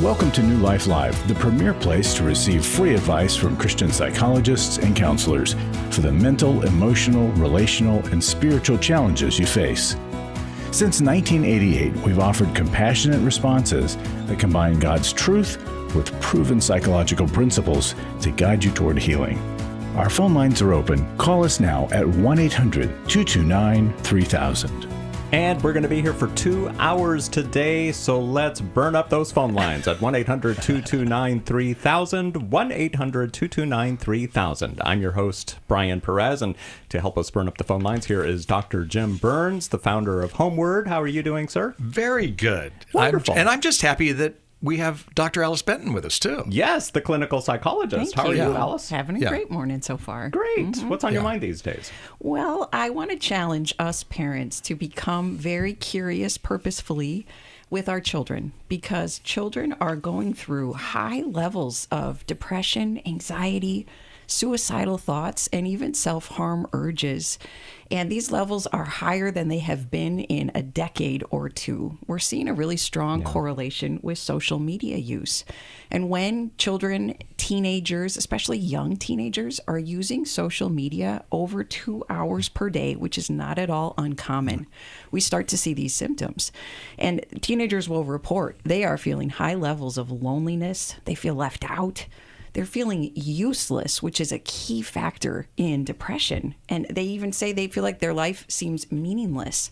Welcome to New Life Live, the premier place to receive free advice from Christian psychologists and counselors for the mental, emotional, relational, and spiritual challenges you face. Since 1988, we've offered compassionate responses that combine God's truth with proven psychological principles to guide you toward healing. Our phone lines are open. Call us now at 1-800-229-3000. And we're going to be here for 2 hours today, so let's burn up those phone lines at 1-800-229-3000, 1-800-229-3000. I'm your host, Brian Perez, and to help us burn up the phone lines here is Dr. Jim Burns, the founder of Homeward. How are you doing, sir? Very good. Wonderful. I'm just happy that we have Dr. Alice Benton with us, too. Yes, the clinical psychologist. How are you, Alice? Having a great morning so far. Great. Mm-hmm. What's on your mind these days? Well, I want to challenge us parents to become very curious purposefully with our children, because children are going through high levels of depression, anxiety, suicidal thoughts, and even self-harm urges. And these levels are higher than they have been in a decade or two. We're seeing a really strong correlation with social media use. And when children, teenagers, especially young teenagers, are using social media over 2 hours per day, which is not at all uncommon, we start to see these symptoms. And teenagers will report they are feeling high levels of loneliness. They feel left out. They're feeling useless, which is a key factor in depression. And they even say they feel like their life seems meaningless.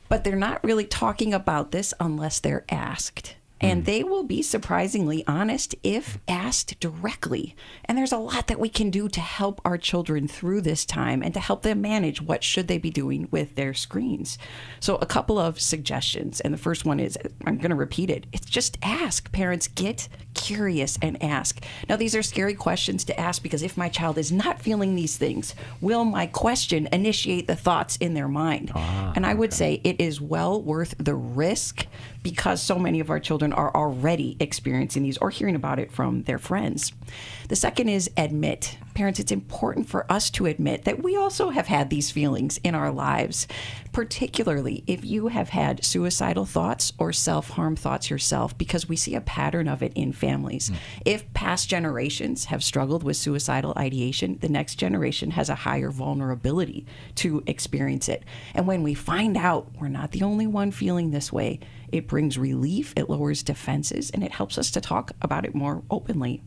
But they're not really talking about this unless they're asked. And they will be surprisingly honest if asked directly. And there's a lot that we can do to help our children through this time and to help them manage what should they be doing with their screens. So a couple of suggestions. And the first one is, I'm going to repeat it. It's just ask. Parents, get curious and ask. Now, these are scary questions to ask because if my child is not feeling these things, will my question initiate the thoughts in their mind? And I would say it is well worth the risk because so many of our children are already experiencing these or hearing about it from their friends. The second is admit. Parents, it's important for us to admit that we also have had these feelings in our lives, particularly if you have had suicidal thoughts or self-harm thoughts yourself, because we see a pattern of it in families. If past generations have struggled with suicidal ideation, the next generation has a higher vulnerability to experience it. And when we find out we're not the only one feeling this way, it brings relief, it lowers defenses, and it helps us to talk about it more openly.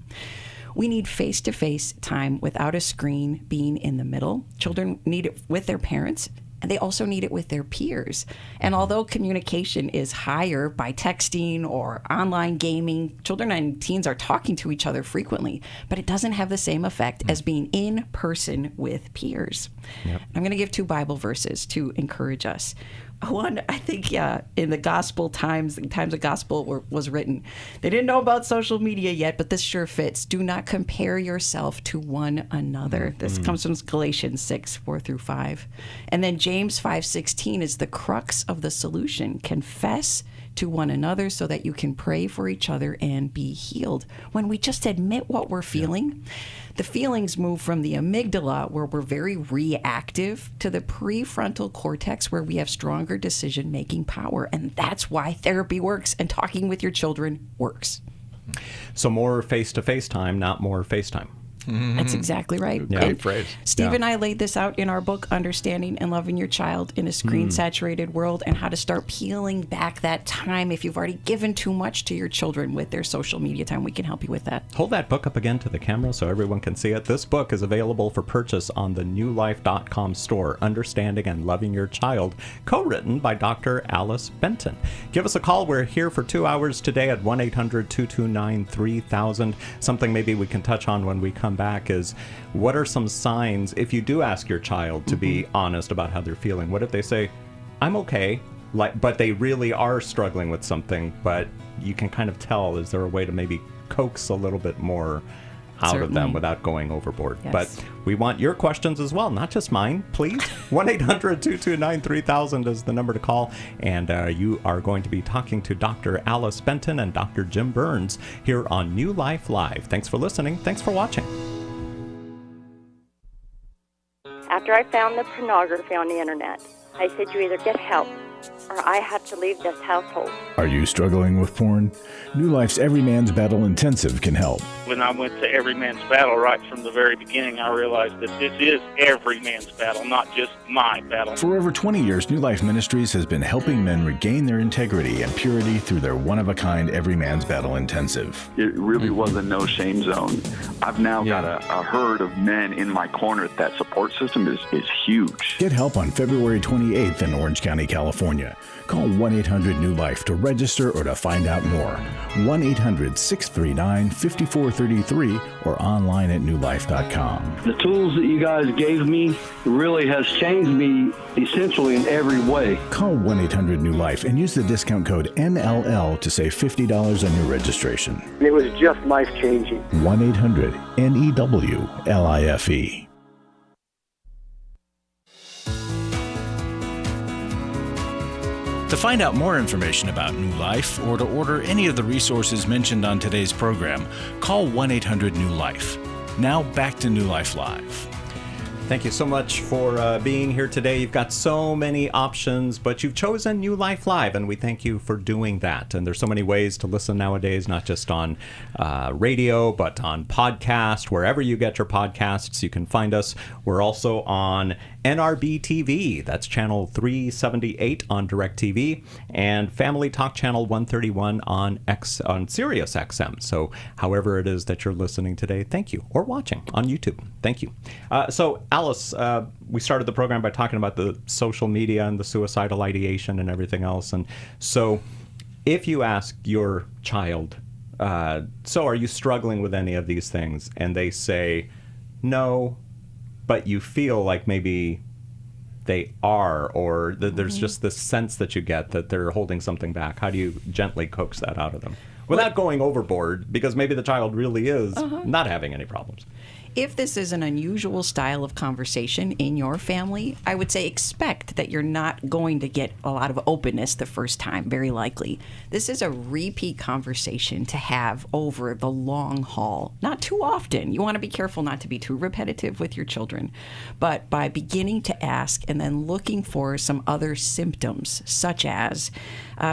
We need face-to-face time without a screen being in the middle. Children need it with their parents, and they also need it with their peers. And although communication is higher by texting or online gaming, children and teens are talking to each other frequently, but it doesn't have the same effect as being in person with peers. I'm going to give 2 Bible verses to encourage us. One, I think, in the gospel times the gospel was written, they didn't know about social media yet, but this sure fits. Do not compare yourself to one another. This comes from Galatians 6:4-5. And then James 5:16 is the crux of the solution. Confess to one another so that you can pray for each other and be healed. When we just admit what we're feeling, the feelings move from the amygdala, where we're very reactive, to the prefrontal cortex, where we have stronger decision-making power. And that's why therapy works and talking with your children works. So more face-to-face time, not more FaceTime. That's exactly right. Great phrase. Steve and I laid this out in our book, Understanding and Loving Your Child in a Screen-Saturated World, and how to start peeling back that time. If you've already given too much to your children with their social media time, we can help you with that. Hold that book up again to the camera so everyone can see it. This book is available for purchase on the newlife.com store, Understanding and Loving Your Child, co-written by Dr. Alice Benton. Give us a call. We're here for 2 hours today at 1-800-229-3000. Something maybe we can touch on when we come back is, what are some signs if you do ask your child to be honest about how they're feeling? What if they say, I'm okay, but they really are struggling with something, but you can kind of tell, is there a way to maybe coax a little bit more out of them without going overboard? Yes. But we want your questions as well, not just mine, please. 1-800-229-3000 is the number to call, and you are going to be talking to Dr. Alice Benton and Dr. Jim Burns here on New Life Live. Thanks for listening. Thanks for watching. After I found the pornography on the internet, I said, you either get help or I had to leave this household. Are you struggling with porn? New Life's Every Man's Battle Intensive can help. When I went to Every Man's Battle right from the very beginning, I realized that this is every man's battle, not just my battle. For over 20 years, New Life Ministries has been helping men regain their integrity and purity through their one-of-a-kind Every Man's Battle Intensive. It really was a no-shame zone. I've now got a herd of men in my corner. That support system is huge. Get help on February 28th in Orange County, California. Call 1-800-NEW-LIFE to register or to find out more. 1-800-639-5433 or online at newlife.com. The tools that you guys gave me really has changed me essentially in every way. Call 1-800-NEW-LIFE and use the discount code NLL to save $50 on your registration. It was just life-changing. 1-800-NEWLIFE. To find out more information about New Life or to order any of the resources mentioned on today's program, call 1-800-NEW-LIFE. Now back to New Life Live. Thank you so much for being here today. You've got so many options, but you've chosen New Life Live, and we thank you for doing that. And there's so many ways to listen nowadays, not just on radio, but on podcast, wherever you get your podcasts, you can find us. We're also on NRB TV, that's channel 378 on DirecTV, and Family Talk channel 131 on Sirius XM. So however it is that you're listening today, thank you, or watching on YouTube. Thank you. So Alice, we started the program by talking about the social media and the suicidal ideation and everything else. And so if you ask your child, so are you struggling with any of these things? And they say, no, but you feel like maybe they are, or there's just this sense that you get that they're holding something back. How do you gently coax that out of them without going overboard? Because maybe the child really is not having any problems. If this is an unusual style of conversation in your family, I would say expect that you're not going to get a lot of openness the first time, very likely. This is a repeat conversation to have over the long haul. Not too often. You want to be careful not to be too repetitive with your children. But by beginning to ask and then looking for some other symptoms, such as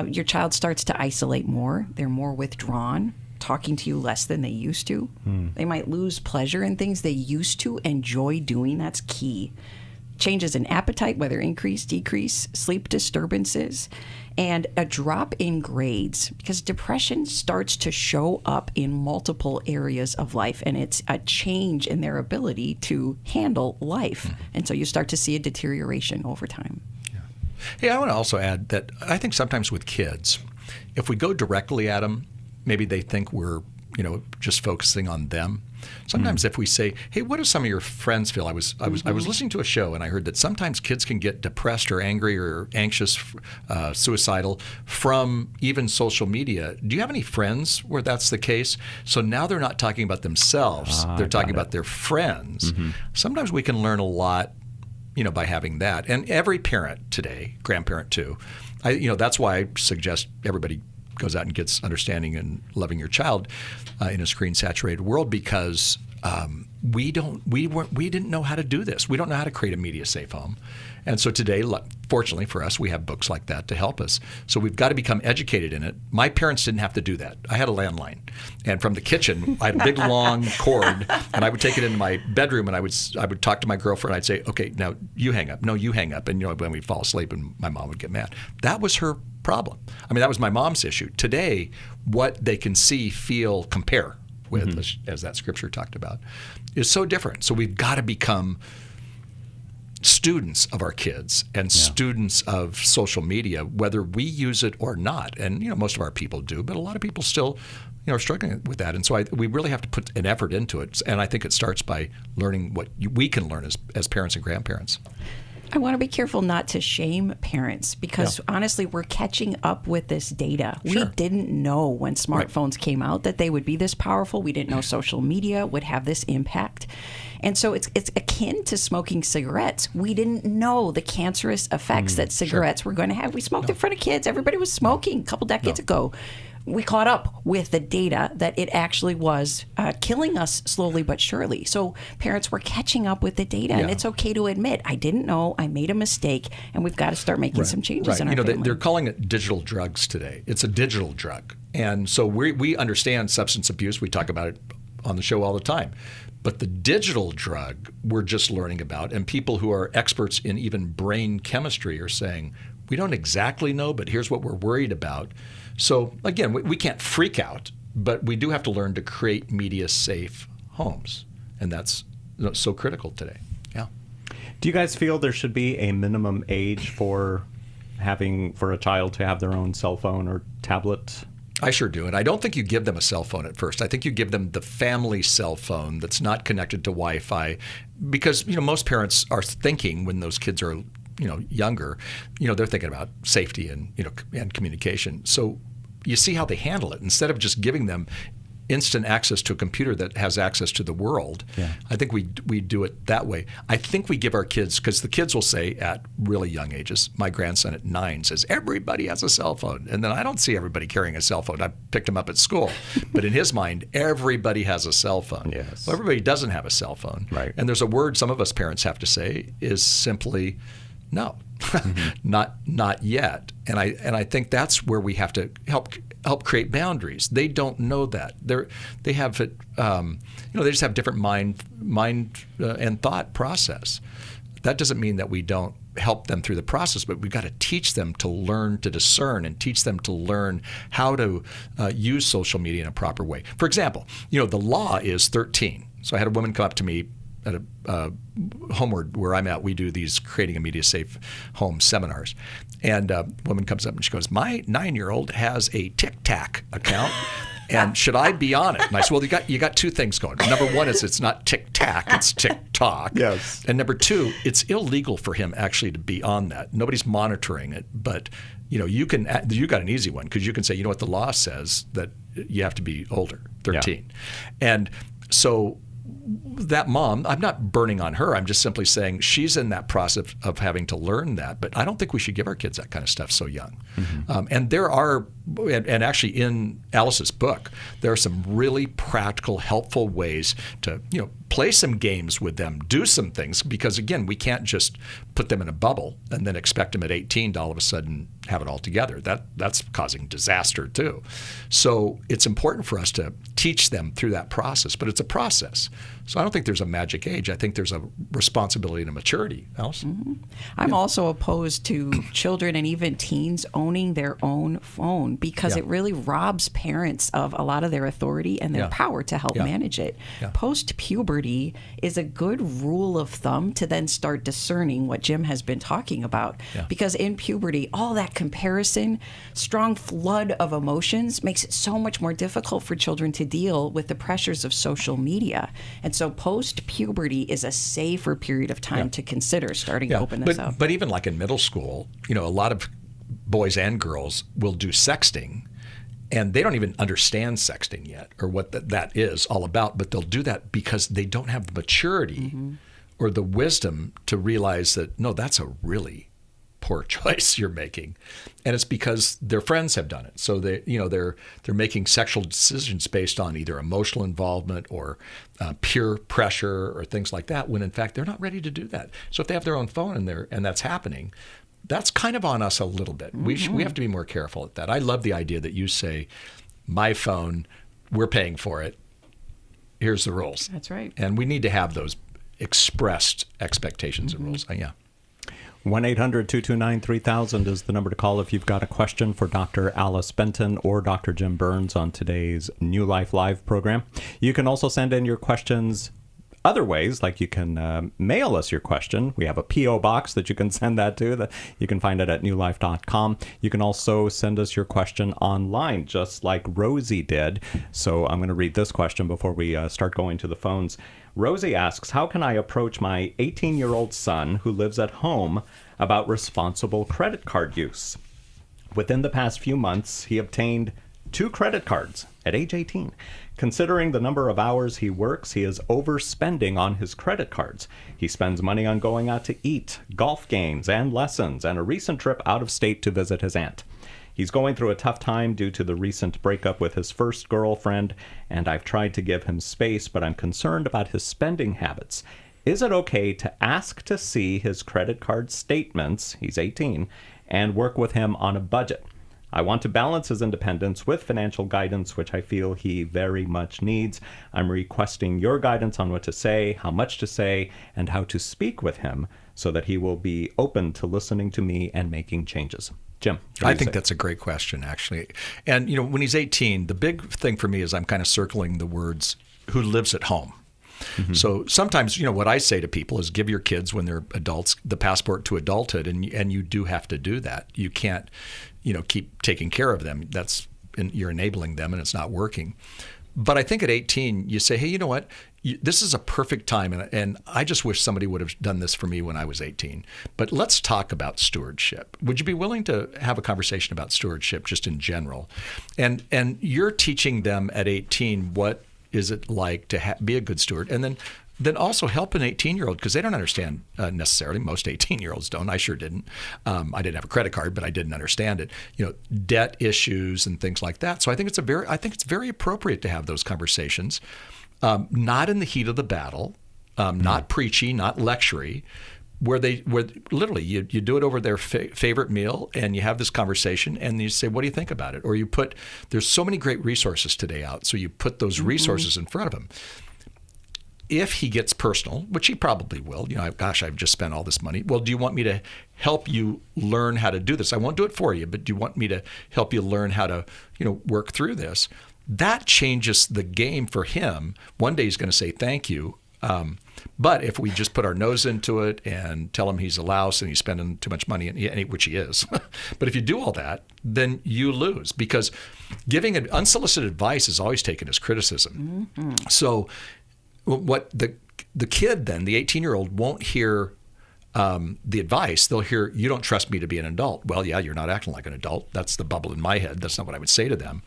your child starts to isolate more, they're more withdrawn, talking to you less than they used to. They might lose pleasure in things they used to enjoy doing. That's key. Changes in appetite, whether increase, decrease, sleep disturbances, and a drop in grades, because depression starts to show up in multiple areas of life, and it's a change in their ability to handle life. And so you start to see a deterioration over time. Hey, I want to also add that I think sometimes with kids, if we go directly at them, maybe they think we're, just focusing on them. Sometimes if we say, hey, what do some of your friends feel? I was listening to a show and I heard that sometimes kids can get depressed or angry or anxious, suicidal from even social media. Do you have any friends where that's the case? So now they're not talking about themselves. They're talking about their friends. Sometimes we can learn a lot, by having that. And every parent today, grandparent too, that's why I suggest everybody goes out and gets understanding and loving your child in a screen-saturated world, because we didn't know how to do this. We don't know how to create a media-safe home. And so today, fortunately for us, we have books like that to help us. So we've got to become educated in it. My parents didn't have to do that. I had a landline. And from the kitchen, I had a big, long cord, and I would take it into my bedroom, and I would talk to my girlfriend. I'd say, okay, now you hang up. No, you hang up. And when we'd fall asleep, and my mom would get mad. That was her problem. I mean, that was my mom's issue. Today, what they can see, feel, compare with, as that scripture talked about, is so different. So we've got to become students of our kids and students of social media, whether we use it or not. And most of our people do, but a lot of people still are struggling with that. And so we really have to put an effort into it. And I think it starts by learning what we can learn as parents and grandparents. I want to be careful not to shame parents, because honestly, we're catching up with this data. Sure. We didn't know when smartphones came out that they would be this powerful. We didn't know social media would have this impact. And so it's akin to smoking cigarettes. We didn't know the cancerous effects that cigarettes were going to have. We smoked in front of kids. Everybody was smoking a couple decades ago. we caught up with the data that it actually was killing us slowly but surely. So parents were catching up with the data, and it's okay to admit, I didn't know, I made a mistake, and we've got to start making some changes in our family. They're calling it digital drugs today. It's a digital drug. And so we understand substance abuse. We talk about it on the show all the time. But the digital drug we're just learning about, and people who are experts in even brain chemistry are saying, we don't exactly know, but here's what we're worried about. So again, we can't freak out, but we do have to learn to create media-safe homes. And that's so critical today. Yeah. Do you guys feel there should be a minimum age for a child to have their own cell phone or tablet? I sure do. And I don't think you give them a cell phone at first. I think you give them the family cell phone that's not connected to Wi-Fi, because most parents are thinking when those kids are younger, they're thinking about safety and and communication. So you see how they handle it. Instead of just giving them instant access to a computer that has access to the world, I think we do it that way. I think we give our kids, because the kids will say at really young ages, my grandson at 9 says, everybody has a cell phone. And then I don't see everybody carrying a cell phone. I picked him up at school. But in his mind, everybody has a cell phone. Yes. Well, everybody doesn't have a cell phone. Right. And there's a word some of us parents have to say is simply no. Not yet. And I think that's where we have to help create boundaries. They don't know that. They have it. They just have different mind and thought process. That doesn't mean that we don't help them through the process, but we've got to teach them to learn to discern and teach them to learn how to use social media in a proper way. For example, the law is 13. So I had a woman come up to me at a Homeward, where I'm at, we do these creating a media-safe home seminars. And a woman comes up and she goes, my 9-year-old has a Tic-Tac account, and should I be on it? And I said, well, you got two things going. Number one is it's not Tic-Tac, it's TikTok. Yes. And number two, it's illegal for him actually to be on that. Nobody's monitoring it, but you got an easy one, because you can say, what the law says, that you have to be older, 13. Yeah. And so that mom, I'm not burning on her. I'm just simply saying she's in that process of having to learn that. But I don't think we should give our kids that kind of stuff so young. Mm-hmm. And there are, and actually in Alice's book, there are some really practical, helpful ways to, play some games with them, do some things, because again, we can't just put them in a bubble and then expect them at 18 to all of a sudden have it all together. That's causing disaster too. So it's important for us to teach them through that process, but it's a process. So I don't think there's a magic age. I think there's a responsibility and a maturity. Alice? Mm-hmm. I'm also opposed to children and even teens owning their own phone, because it really robs parents of a lot of their authority and their power to help manage it. Yeah. Post-puberty is a good rule of thumb to then start discerning what Jim has been talking about. Yeah. Because in puberty, all that comparison, strong flood of emotions makes it so much more difficult for children to deal with the pressures of social media. And so post-puberty is a safer period of time to consider starting to open this up. But even like in middle school, a lot of boys and girls will do sexting, and they don't even understand sexting yet, or what that is all about, but they'll do that because they don't have the maturity or the wisdom to realize that, no, that's a really poor choice you're making. And it's because their friends have done it. So they're making sexual decisions based on either emotional involvement or peer pressure or things like that, when in fact they're not ready to do that. So if they have their own phone and that's happening, that's kind of on us a little bit. We have to be more careful at that. I love the idea that you say, my phone, we're paying for it. Here's the rules. That's right. And we need to have those expressed expectations and rules. 1-800-229-3000 is the number to call if you've got a question for Dr. Alice Benton or Dr. Jim Burns on today's New Life Live program. You can also send in your questions other ways, like you can mail us your question. We have a P.O. box that you can send that to. You can find it at newlife.com. You can also send us your question online, just like Rosie did. So I'm going to read this question before we start going to the phones. Rosie asks, how can I approach my 18-year-old son who lives at home about responsible credit card use? Within the past few months, he obtained 2 credit cards at age 18. Considering the number of hours he works, he is overspending on his credit cards. He spends money on going out to eat, golf games, and lessons, and a recent trip out of state to visit his aunt. He's going through a tough time due to the recent breakup with his first girlfriend, and I've tried to give him space, but I'm concerned about his spending habits. Is it okay to ask to see his credit card statements, he's 18, and work with him on a budget? I want to balance his independence with financial guidance, which I feel he very much needs. I'm requesting your guidance on what to say, how much to say, and how to speak with him so that he will be open to listening to me and making changes. Jim, I think that's a great question, actually. And, when he's 18, the big thing for me is I'm kind of circling the words, who lives at home. Mm-hmm. So sometimes, what I say to people is give your kids when they're adults the passport to adulthood, and you do have to do that. You can't, keep taking care of them. You're enabling them, and it's not working. But I think at 18, you say, hey, you know what? This is a perfect time, and I just wish somebody would have done this for me when I was 18. But let's talk about stewardship. Would you be willing to have a conversation about stewardship just in general? And you're teaching them at 18 what is it like to be a good steward, and then also help an 18-year-old, because they don't understand necessarily. Most 18-year-olds don't. I sure didn't. I didn't have a credit card, but I didn't understand it. Debt issues and things like that. So I think it's very appropriate to have those conversations, not in the heat of the battle, not preachy, not lectury, where literally you do it over their favorite meal, and you have this conversation, and you say, what do you think about it? Or there's so many great resources today out, so you put those resources in front of him. If he gets personal, which he probably will, I've just spent all this money. Well, do you want me to help you learn how to do this? I won't do it for you, but do you want me to help you learn how to, work through this? That changes the game for him. One day he's going to say thank you. But if we just put our nose into it and tell him he's a louse and he's spending too much money, which he is, but if you do all that, then you lose, because giving unsolicited advice is always taken as criticism. Mm-hmm. So what the kid then, the 18-year-old, won't hear the advice. They'll hear, you don't trust me to be an adult. Well, yeah, you're not acting like an adult. That's the bubble in my head. That's not what I would say to them.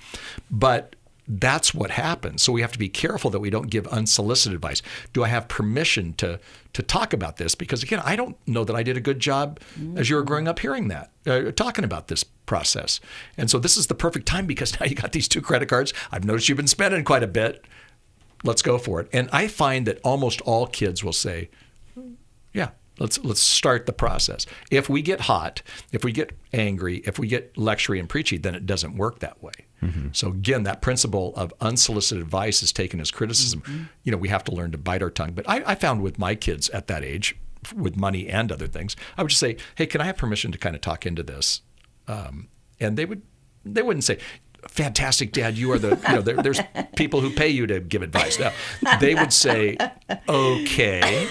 But that's what happens. So we have to be careful that we don't give unsolicited advice. Do I have permission to talk about this? Because again, I don't know that I did a good job as you were growing up hearing that, talking about this process. And so this is the perfect time, because now you got these 2 credit cards. I've noticed you've been spending quite a bit. Let's go for it. And I find that almost all kids will say, yeah, let's start the process. If we get hot, if we get angry, if we get lectury and preachy, then it doesn't work that way. Mm-hmm. So again, that principle of unsolicited advice is taken as criticism. Mm-hmm. We have to learn to bite our tongue. But I found with my kids at that age, with money and other things, I would just say, hey, can I have permission to kind of talk into this? And they wouldn't say, fantastic, Dad, you are there's people who pay you to give advice. Now, they would say, okay.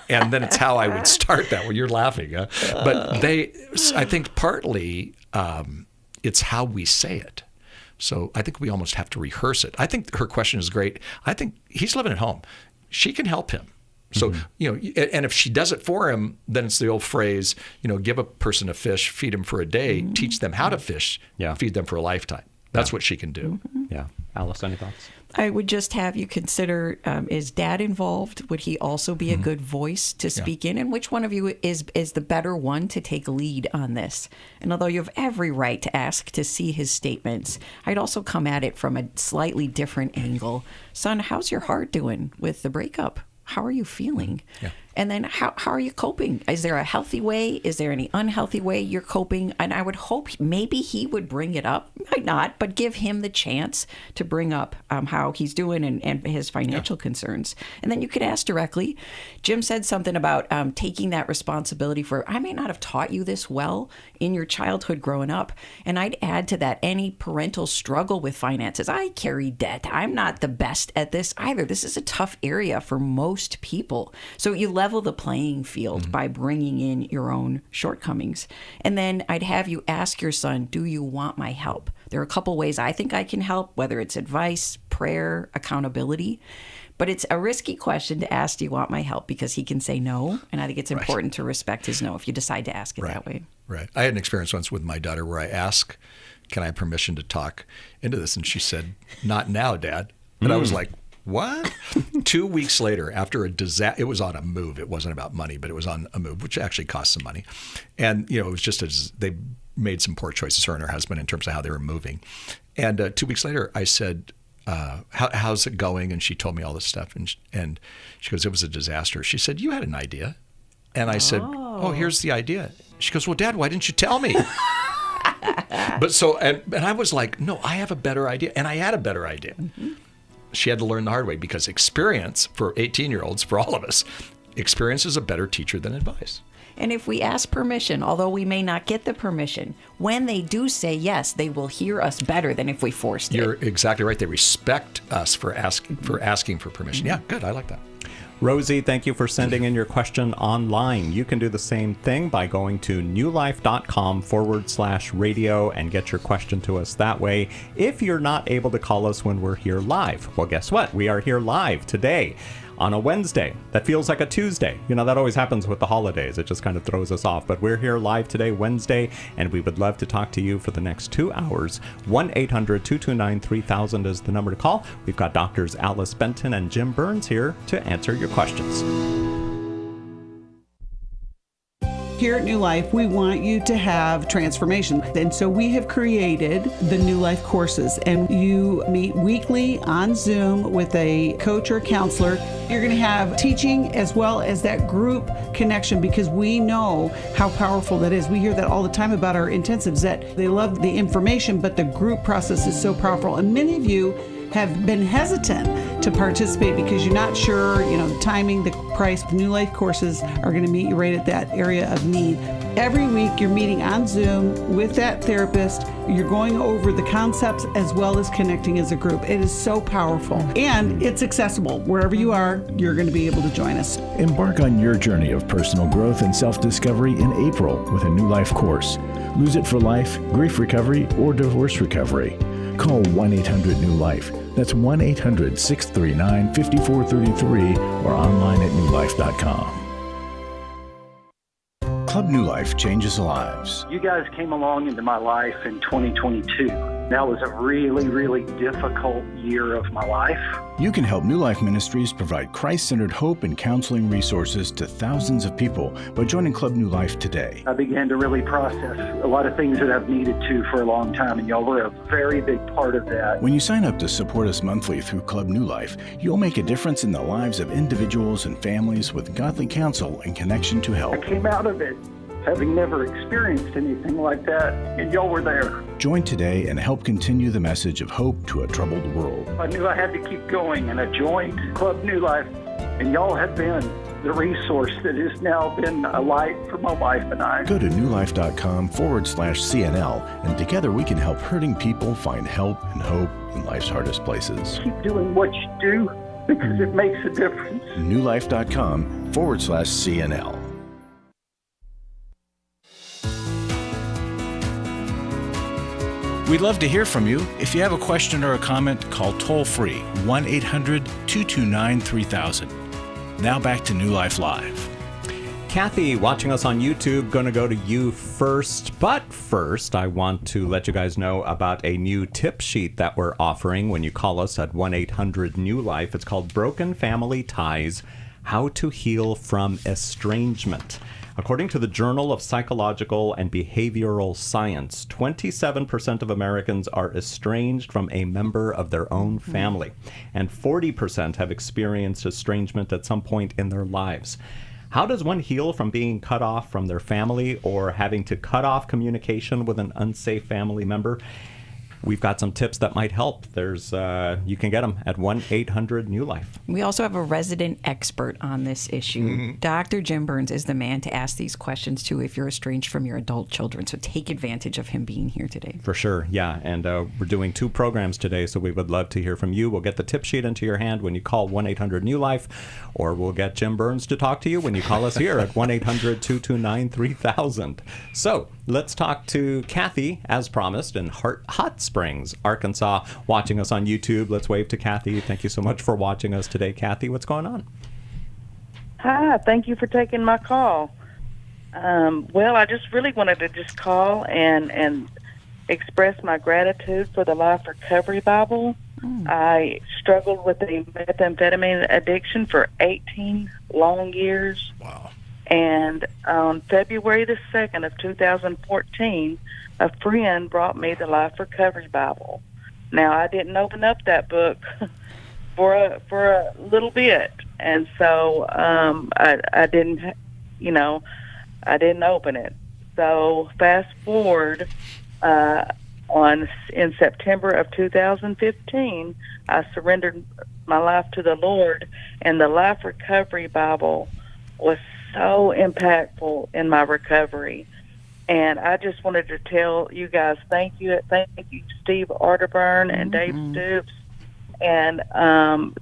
And then it's how I would start that. Well, you're laughing. Huh? But I think partly it's how we say it. So I think we almost have to rehearse it. I think her question is great. I think he's living at home. She can help him. So, and if she does it for him, then it's the old phrase, give a person a fish, feed him for a day, teach them how to fish, feed them for a lifetime. That's what she can do. Mm-hmm. Yeah. Alice, any thoughts? I would just have you consider, is Dad involved? Would he also be a good voice to speak in? And which one of you is the better one to take lead on this? And although you have every right to ask to see his statements, I'd also come at it from a slightly different angle. Son, how's your heart doing with the breakup? How are you feeling? Yeah. And then how are you coping? Is there a healthy way? Is there any unhealthy way you're coping? And I would hope maybe he would bring it up. Might not, but give him the chance to bring up how he's doing and his financial concerns. And then you could ask directly. Jim said something about taking that responsibility for, I may not have taught you this well in your childhood growing up. And I'd add to that any parental struggle with finances. I carry debt. I'm not the best at this either. This is a tough area for most people. So you level the playing field by bringing in your own shortcomings. And then I'd have you ask your son, do you want my help? There are a couple ways I think I can help, whether it's advice, prayer, accountability. But it's a risky question to ask, do you want my help? Because he can say no. And I think it's important to respect his no if you decide to ask it that way. Right. I had an experience once with my daughter where I asked, can I have permission to talk into this? And she said, not now, Dad. And I was like, what? 2 weeks later, after a disaster, it was on a move. It wasn't about money, but it was on a move, which actually cost some money. And, it was just they made some poor choices, her and her husband, in terms of how they were moving. And 2 weeks later, I said, how's it going? And she told me all this stuff. And she goes, it was a disaster. She said, you had an idea. And I said, oh, here's the idea. She goes, well, Dad, why didn't you tell me? But so, and I was like, no, I have a better idea. And I had a better idea. Mm-hmm. She had to learn the hard way, because experience, for 18-year-olds, for all of us, experience is a better teacher than advice. And if we ask permission, although we may not get the permission, when they do say yes, they will hear us better than if we forced You're it. exactly right. They respect us for asking for permission. Yeah, good. I like that. Rosie, thank you for sending in your question online. You can do the same thing by going to newlife.com/radio and get your question to us that way if you're not able to call us when we're here live. Well, guess what? We are here live today on a Wednesday. That feels like a Tuesday. You know, that always happens with the holidays. It just kind of throws us off. But we're here live today, Wednesday, and we would love to talk to you for the next 2 hours. 1-800-229-3000 is the number to call. We've got Doctors Alice Benton and Jim Burns here to answer your questions. Here at New Life, we want you to have transformation. And so we have created the New Life courses, and you meet weekly on Zoom with a coach or counselor. You're going to have teaching as well as that group connection, because we know how powerful that is. We hear that all the time about our intensives, that they love the information, but the group process is so powerful. And many of you have been hesitant to participate because you're not sure, the timing, the price. The New Life courses are going to meet you right at that area of need. Every week you're meeting on Zoom with that therapist. You're going over the concepts as well as connecting as a group. It is so powerful, and it's accessible. Wherever you are, you're going to be able to join us. Embark on your journey of personal growth and self-discovery in April with a New Life course. Lose It for Life, Grief Recovery, or Divorce Recovery. Call 1-800-NEW-LIFE. That's 1-800-639-5433 or online at newlife.com. Club New Life changes lives. You guys came along into my life in 2022. That was a really, really difficult year of my life. You can help New Life Ministries provide Christ-centered hope and counseling resources to thousands of people by joining Club New Life today. I began to really process a lot of things that I've needed to for a long time, and y'all were a very big part of that. When you sign up to support us monthly through Club New Life, you'll make a difference in the lives of individuals and families with godly counsel and connection to help. I came out of it having never experienced anything like that, and y'all were there. Join today and help continue the message of hope to a troubled world. I knew I had to keep going, and I joined Club New Life, and y'all have been the resource that has now been a light for my wife and I. Go to newlife.com/CNL, and together we can help hurting people find help and hope in life's hardest places. Keep doing what you do, because it makes a difference. newlife.com/CNL. We'd love to hear from you. If you have a question or a comment, call toll-free 1-800-229-3000. Now back to New Life Live. Kathy, watching us on YouTube, going to go to you first. But first, I want to let you guys know about a new tip sheet that we're offering when you call us at 1-800-NEW-LIFE. It's called Broken Family Ties, How to Heal from Estrangement. According to the Journal of Psychological and Behavioral Science, 27% of Americans are estranged from a member of their own family, and 40% have experienced estrangement at some point in their lives. How does one heal from being cut off from their family or having to cut off communication with an unsafe family member? We've got some tips that might help. There's you can get them at 1-800-NEW-LIFE. We also have a resident expert on this issue. Mm-hmm. Dr. Jim Burns is the man to ask these questions to if you're estranged from your adult children. So take advantage of him being here today. For sure, yeah. And we're doing 2 programs today, so we would love to hear from you. We'll get the tip sheet into your hand when you call 1-800-NEW-LIFE, or we'll get Jim Burns to talk to you when you call us here at 1-800-229-3000. So let's talk to Kathy, as promised, in Hot Springs, Arkansas, watching us on YouTube. Let's wave to Kathy. Thank you so much for watching us today. Kathy, what's going on? Hi, thank you for taking my call. Well, I just really wanted to just call and express my gratitude for the Life Recovery Bible. I struggled with a methamphetamine addiction for 18 long years. Wow. And on February the 2nd of 2014, a friend brought me the Life Recovery Bible. Now, I didn't open up that book for a little bit, and so I didn't, I didn't open it. So fast forward, in September of 2015, I surrendered my life to the Lord, and the Life Recovery Bible was so impactful in my recovery. And I just wanted to tell you guys thank you, Steve Arterburn and Dave Stoops, and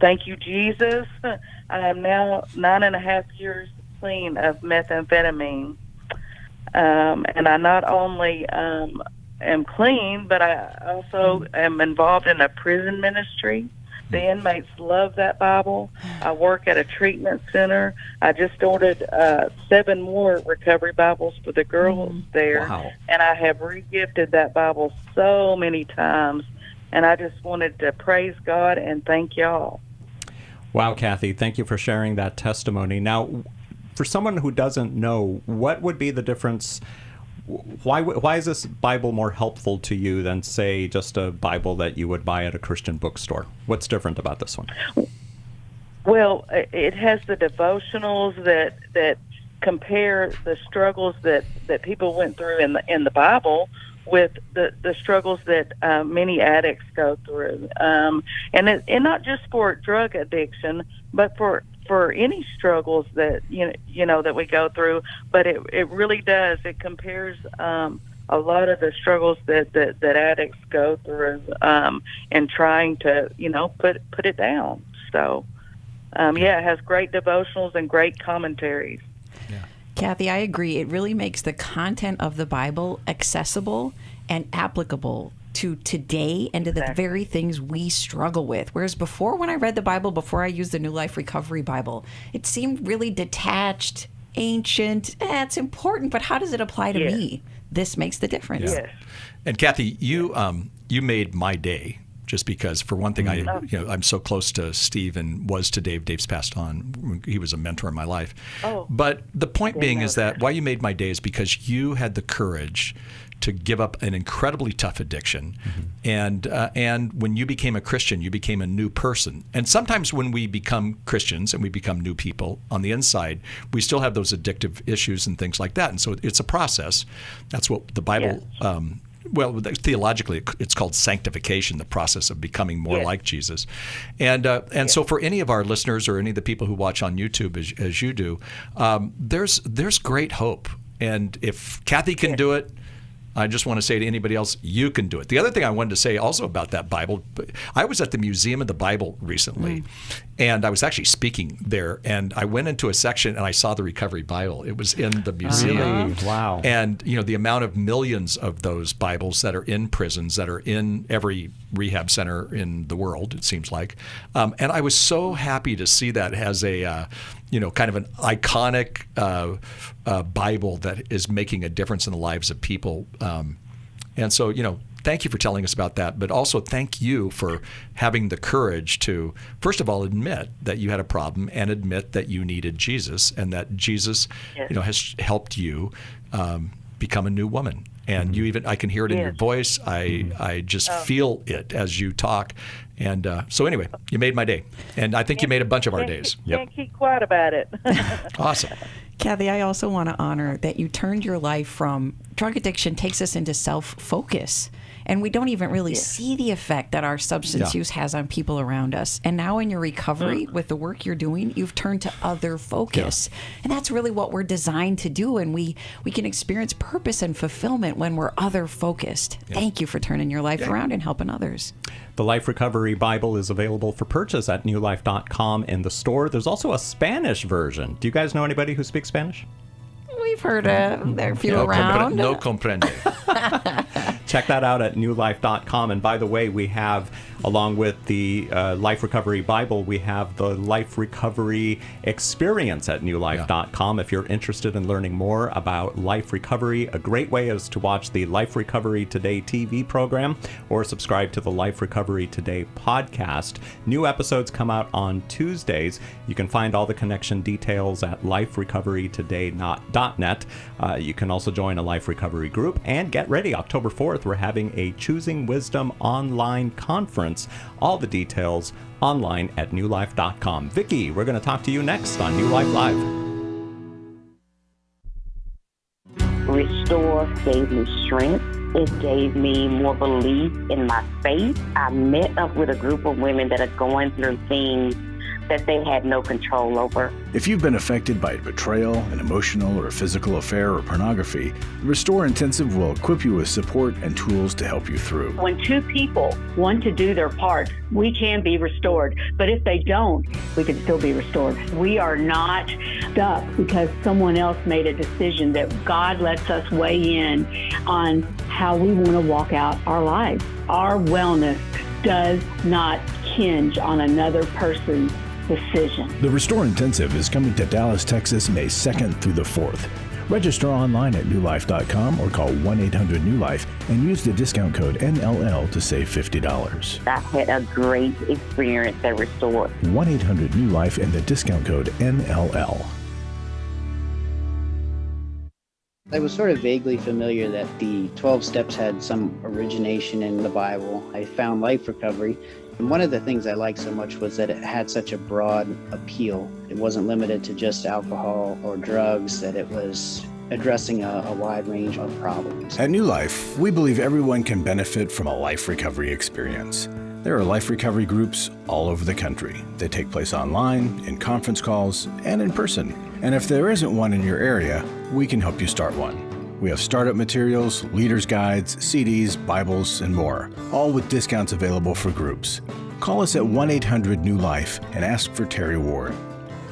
thank you, Jesus. I am now 9.5 years clean of methamphetamine, and I not only am clean, but I also am involved in a prison ministry. The inmates love that Bible. I work at a treatment center. I just ordered 7 more recovery Bibles for the girls there. Wow. And I have regifted that Bible so many times. And I just wanted to praise God and thank y'all. Wow, Kathy, thank you for sharing that testimony. Now, for someone who doesn't know, what would be the difference? Why is this Bible more helpful to you than, say, just a Bible that you would buy at a Christian bookstore? What's different about this one? Well, it has the devotionals that compare the struggles that people went through in the Bible with the struggles that many addicts go through, and not just for drug addiction, but for any struggles that that we go through. But it really does. It compares a lot of the struggles that addicts go through in trying to put it down. So it has great devotionals and great commentaries. Yeah. Kathy, I agree. It really makes the content of the Bible accessible and applicable to today and to the very things we struggle with. Whereas before, when I read the Bible, before I used the New Life Recovery Bible, it seemed really detached, ancient. It's important, but how does it apply to me? This makes the difference. Yes. And Kathy, you made my day. Just because, for one thing, I'm so close to Steve and was to Dave. Dave's passed on. He was a mentor in my life. But the point being is that why you made my day is because you had the courage to give up an incredibly tough addiction, and when you became a Christian, you became a new person. And sometimes when we become Christians and we become new people on the inside, we still have those addictive issues and things like that. And so it's a process. That's what the Bible. Well, theologically, it's called sanctification, the process of becoming more like Jesus. And so for any of our listeners or any of the people who watch on YouTube as you do, there's great hope. And if Kathy can do it, I just want to say to anybody else, you can do it. The other thing I wanted to say also about that Bible, I was at the Museum of the Bible recently, and I was actually speaking there, and I went into a section and I saw the Recovery Bible. It was in the museum. Wow. And, the amount of millions of those Bibles that are in prisons, that are in every rehab center in the world, it seems like. And I was so happy to see that as a, kind of an iconic Bible that is making a difference in the lives of people. And so, thank you for telling us about that, but also thank you for having the courage to, first of all, admit that you had a problem and admit that you needed Jesus, and that Jesus, has helped you become a new woman. And you I can hear it in your voice. I just feel it as you talk. And so anyway, you made my day. And I think you made a bunch of our days. Can't keep quiet about it. Awesome. Kathy, I also want to honor that you turned your life from drug addiction takes us into self-focus. And we don't even really see the effect that our substance use has on people around us. And now in your recovery, with the work you're doing, you've turned to other focus. And that's really what we're designed to do. And we can experience purpose and fulfillment when we're other focused. Thank you for turning your life around and helping others. The Life Recovery Bible is available for purchase at newlife.com in the store. There's also a Spanish version. Do you guys know anybody who speaks Spanish? We've heard there are a few around. No comprende. Check that out at newlife.com. And by the way, we have, along with the Life Recovery Bible, we have the Life Recovery Experience at newlife.com. If you're interested in learning more about life recovery, a great way is to watch the Life Recovery Today TV program or subscribe to the Life Recovery Today podcast. New episodes come out on Tuesdays. You can find all the connection details at liferecoverytoday.net. You can also join a Life Recovery group. And get ready, October 4th, we're having a Choosing Wisdom online conference. All the details online at newlife.com. Vicki, we're going to talk to you next on New Life Live. Restore gave me strength. It gave me more belief in my faith. I met up with a group of women that are going through things that they had no control over. If you've been affected by betrayal, an emotional or physical affair, or pornography, the Restore Intensive will equip you with support and tools to help you through. When two people want to do their part, we can be restored. But if they don't, we can still be restored. We are not stuck because someone else made a decision. That God lets us weigh in on how we want to walk out our lives. Our wellness does not hinge on another person's decision. The Restore Intensive is coming to Dallas, Texas, May 2nd through the 4th. Register online at newlife.com or call 1-800-NEW-LIFE and use the discount code NLL to save $50. I had a great experience at Restore. 1-800-NEW-LIFE and the discount code NLL. I was sort of vaguely familiar that the 12 steps had some origination in the Bible. I found Life Recovery, and one of the things I liked so much was that it had such a broad appeal. It wasn't limited to just alcohol or drugs, that it was addressing a wide range of problems. At New Life, we believe everyone can benefit from a life recovery experience. There are life recovery groups all over the country. They take place online, in conference calls, and in person. And if there isn't one in your area, we can help you start one. We have startup materials, leaders' guides, CDs, Bibles, and more, all with discounts available for groups. Call us at 1-800-NEW-LIFE and ask for Terry Ward.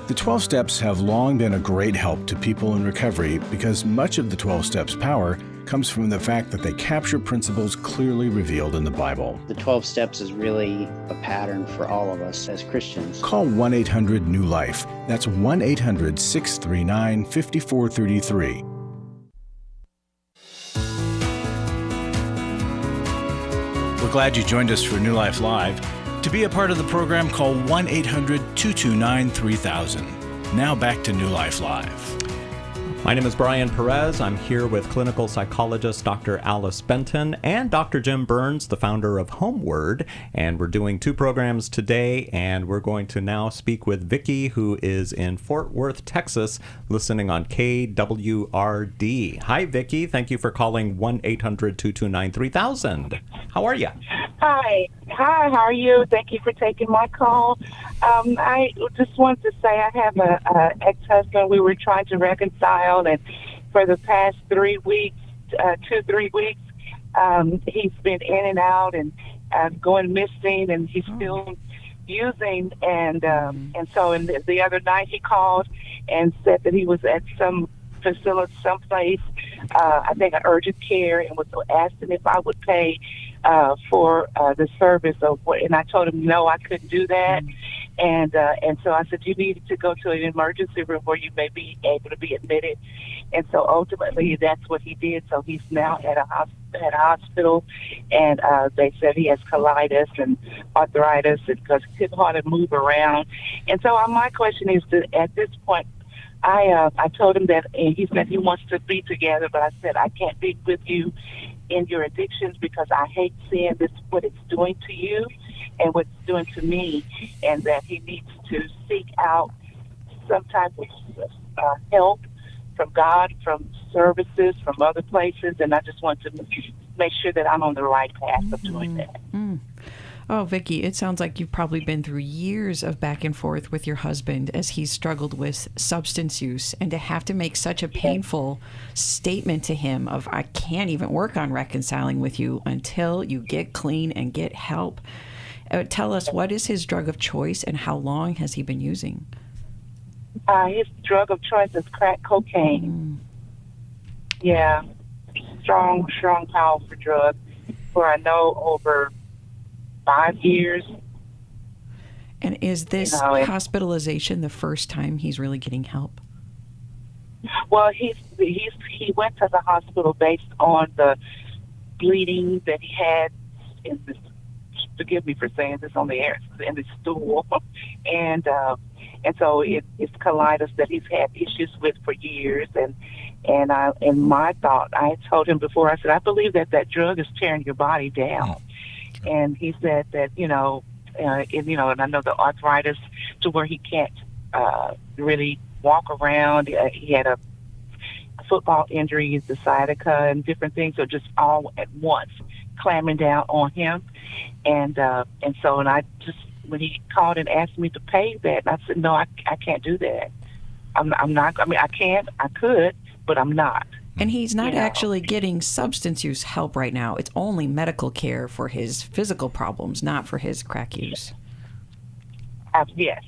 The 12 Steps have long been a great help to people in recovery because much of the 12 Steps' power comes from the fact that they capture principles clearly revealed in the Bible. The 12 steps is really a pattern for all of us as Christians. Call 1-800-NEW-LIFE. That's 1-800-639-5433. We're glad you joined us for New Life Live. To be a part of the program, call 1-800-229-3000. Now back to New Life Live. My name is Brian Perez. I'm here with clinical psychologist Dr. Alice Benton and Dr. Jim Burns, the founder of Homeward. And we're doing two programs today, and we're going to now speak with Vicki, who is in Fort Worth, Texas, listening on KWRD. Hi, Vicki. Thank you for calling 1-800-229-3000. How are you? Hi, how are you? Thank you for taking my call. I just wanted to say I have a ex-husband. We were trying to reconcile, and for the past 3 weeks, 2-3 weeks, he's been in and out and going missing, and he's still using. And so the other night he called and said that he was at some facility, someplace, I think urgent care, and was asking if I would pay for the service of what, and I told him no, I couldn't do that. And so I said, you need to go to an emergency room where you may be able to be admitted. And so ultimately that's what he did. So he's now at a hospital, and they said he has colitis and arthritis because he couldn't hardly move around. And so my question is, at this point, I told him that he said he wants to be together, but I said I can't be with you in your addictions because I hate seeing this, what it's doing to you and what it's doing to me, and that he needs to seek out some type of help from God, from services, from other places, and I just want to make sure that I'm on the right path of doing that. Mm. Oh, Vicki, it sounds like you've probably been through years of back and forth with your husband as he's struggled with substance use, and to have to make such a painful statement to him of, I can't even work on reconciling with you until you get clean and get help. Tell us, what is his drug of choice and how long has he been using? His drug of choice is crack cocaine. Yeah, strong, powerful drug. for, I know, over 5 years. And is this hospitalization the first time he's really getting help? Well, he went to the hospital based on the bleeding that he had in this. Forgive me for saying this on the air, in the stool, and so it's colitis that he's had issues with for years. And my thought, I told him before, I said, I believe that drug is tearing your body down. And he said that and I know the arthritis to where he can't really walk around. He had a football injury, the sciatica, and different things, so just all at once clamming down on him. And I just, when he called and asked me to pay that, I said, no, I can't do that. I'm not. I mean, I could, but I'm not. And he's not actually getting substance use help right now. It's only medical care for his physical problems, not for his crack use. Yes.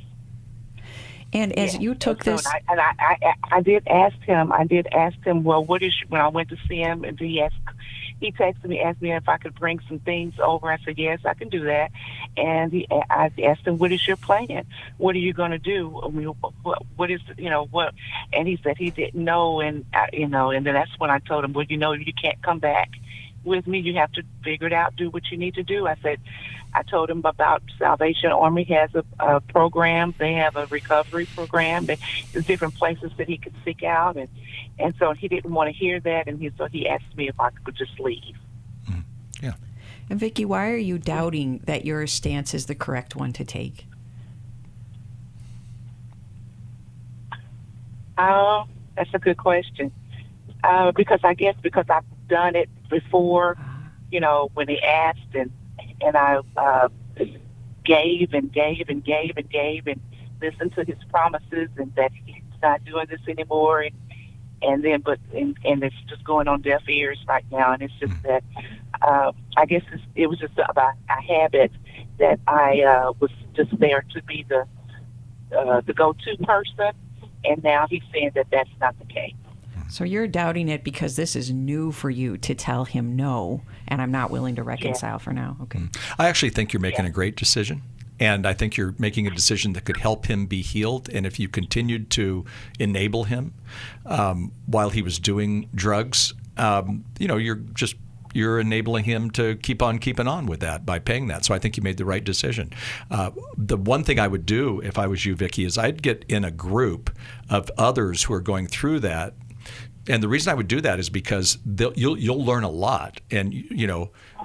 And as you took this, I did ask him. Well, what is when I went to see him, and he texted me, asked me if I could bring some things over. I said, yes, I can do that. And I asked him, what is your plan? What are you going to do? I mean, what is, what? And he said he didn't know. And, and then that's when I told him, well, you can't come back with me. You have to figure it out, do what you need to do. I told him about Salvation Army has a program. They have a recovery program. There's different places that he could seek out. And so he didn't want to hear that. And so he asked me if I could just leave. Yeah. And Vicki, why are you doubting that your stance is the correct one to take? That's a good question. Because I've done it before, when he asked and I gave and listened to his promises and that he's not doing this anymore. And it's just going on deaf ears right now. And it's just that I guess it was just about a habit that I was just there to be the go-to person. And now he's saying that that's not the case. So you're doubting it because this is new for you to tell him no, and I'm not willing to reconcile for now. Okay. I actually think you're making a great decision. And I think you're making a decision that could help him be healed. And if you continued to enable him while he was doing drugs, you're enabling him to keep on keeping on with that by paying that. So I think you made the right decision. The one thing I would do if I was you, Vicki, is I'd get in a group of others who are going through that. And the reason I would do that is because you'll learn a lot. And,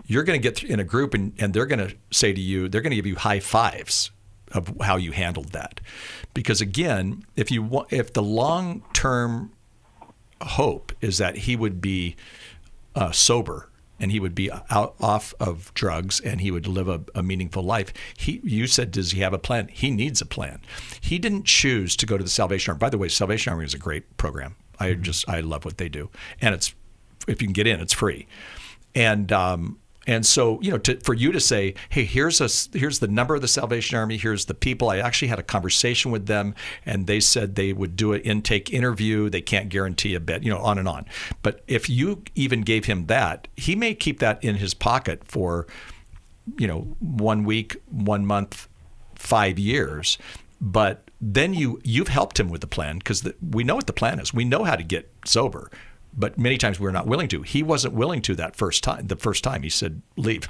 you're going to get in a group and they're going to say to you, they're going to give you high fives of how you handled that. Because, again, if the long-term hope is that he would be sober and he would be off of drugs and he would live a meaningful life. You said, does he have a plan? He needs a plan. He didn't choose to go to the Salvation Army. By the way, Salvation Army is a great program. I love what they do, and if you can get in, it's free, and so for you to say, hey, here's the number of the Salvation Army, here's the people. I actually had a conversation with them, and they said they would do an intake interview. They can't guarantee a bed, on and on. But if you even gave him that, he may keep that in his pocket for 1 week, 1 month, 5 years. But then you've helped him with the plan because we know what the plan is. We know how to get sober, but many times we're not willing to. He wasn't willing to that first time. The first time he said, leave.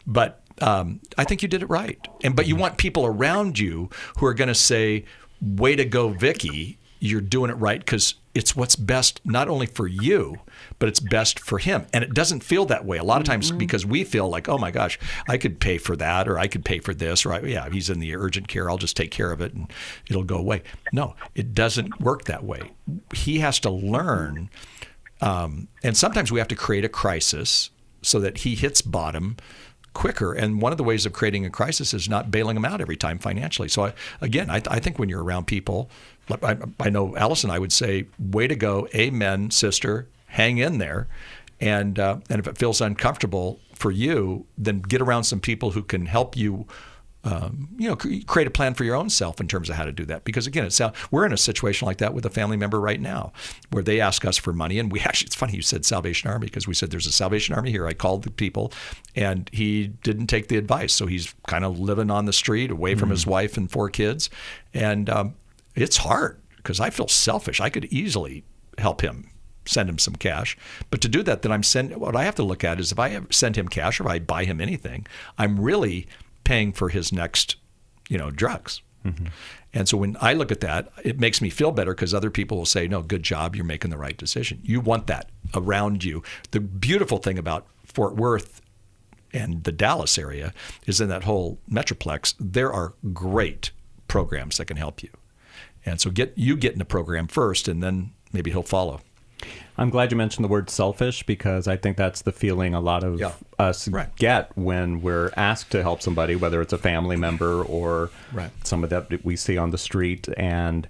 But I think you did it right. But you want people around you who are going to say, way to go, Vicki. You're doing it right because it's what's best not only for you, but it's best for him. And it doesn't feel that way a lot of times because we feel like, oh my gosh, I could pay for that or I could pay for this or he's in the urgent care. I'll just take care of it and it'll go away. No, it doesn't work that way. He has to learn. And sometimes we have to create a crisis so that he hits bottom quicker. And one of the ways of creating a crisis is not bailing them out every time financially. So I think when you're around people, I know Alice and I would say, way to go, amen, sister, hang in there. And if it feels uncomfortable for you, then get around some people who can help you create a plan for your own self in terms of how to do that. Because again, we're in a situation like that with a family member right now, where they ask us for money, and we actually, it's funny you said Salvation Army, because we said there's a Salvation Army here. I called the people, and he didn't take the advice, so he's kind of living on the street, away from his wife and 4 kids, and it's hard because I feel selfish. I could easily help him, send him some cash. But to do that, then what I have to look at is if I send him cash or if I buy him anything, I'm really paying for his next, drugs. Mm-hmm. And so when I look at that, it makes me feel better because other people will say, no, good job, you're making the right decision. You want that around you. The beautiful thing about Fort Worth and the Dallas area is in that whole metroplex, there are great programs that can help you. And so get in the program first, and then maybe he'll follow. I'm glad you mentioned the word selfish, because I think that's the feeling a lot of us get when we're asked to help somebody, whether it's a family member or someone that we see on the street. And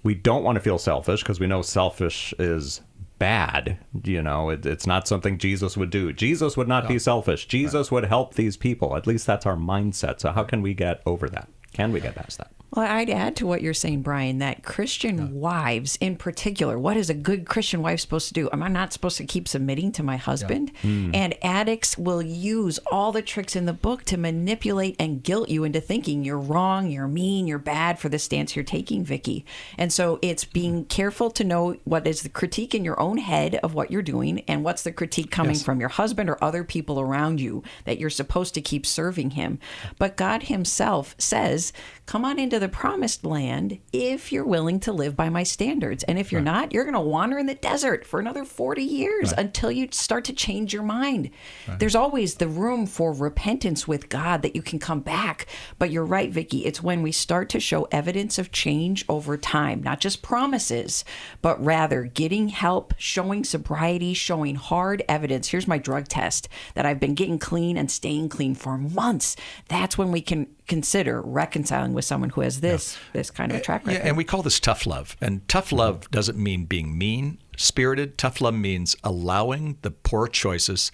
we don't want to feel selfish because we know selfish is bad. It's not something Jesus would do. Jesus would not be selfish. Jesus would help these people. At least that's our mindset. So how can we get over that? Can we get past that? Well, I'd add to what you're saying, Brian, that Christian wives in particular, what is a good Christian wife supposed to do? Am I not supposed to keep submitting to my husband? And addicts will use all the tricks in the book to manipulate and guilt you into thinking you're wrong, you're mean, you're bad for the stance you're taking, Vicki. And so it's being careful to know what is the critique in your own head of what you're doing and what's the critique coming from your husband or other people around you that you're supposed to keep serving him. But God himself says, come on into the promised land if you're willing to live by my standards. And if you're not, you're going to wander in the desert for another 40 years until you start to change your mind. There's always the room for repentance with God that you can come back. But you're right, Vicki. It's when we start to show evidence of change over time, not just promises, but rather getting help, showing sobriety, showing hard evidence. Here's my drug test that I've been getting clean and staying clean for months. That's when we can consider reconciling with someone who has this kind of track record. Yeah, and we call this tough love. And tough love doesn't mean being mean-spirited. Tough love means allowing the poor choices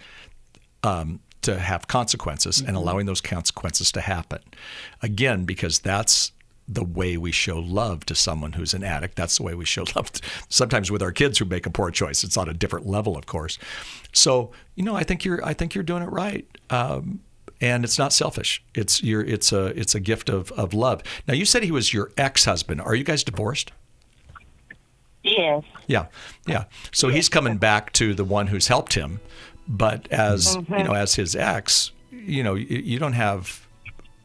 to have consequences and allowing those consequences to happen. Again, because that's the way we show love to someone who's an addict. That's the way we show love sometimes with our kids who make a poor choice. It's on a different level, of course. So, I think you're doing it right. And it's not selfish. It's a gift of love. Now, you said he was your ex-husband. Are you guys divorced? Yes. Yeah. So he's coming back to the one who's helped him, but as as his ex, you don't have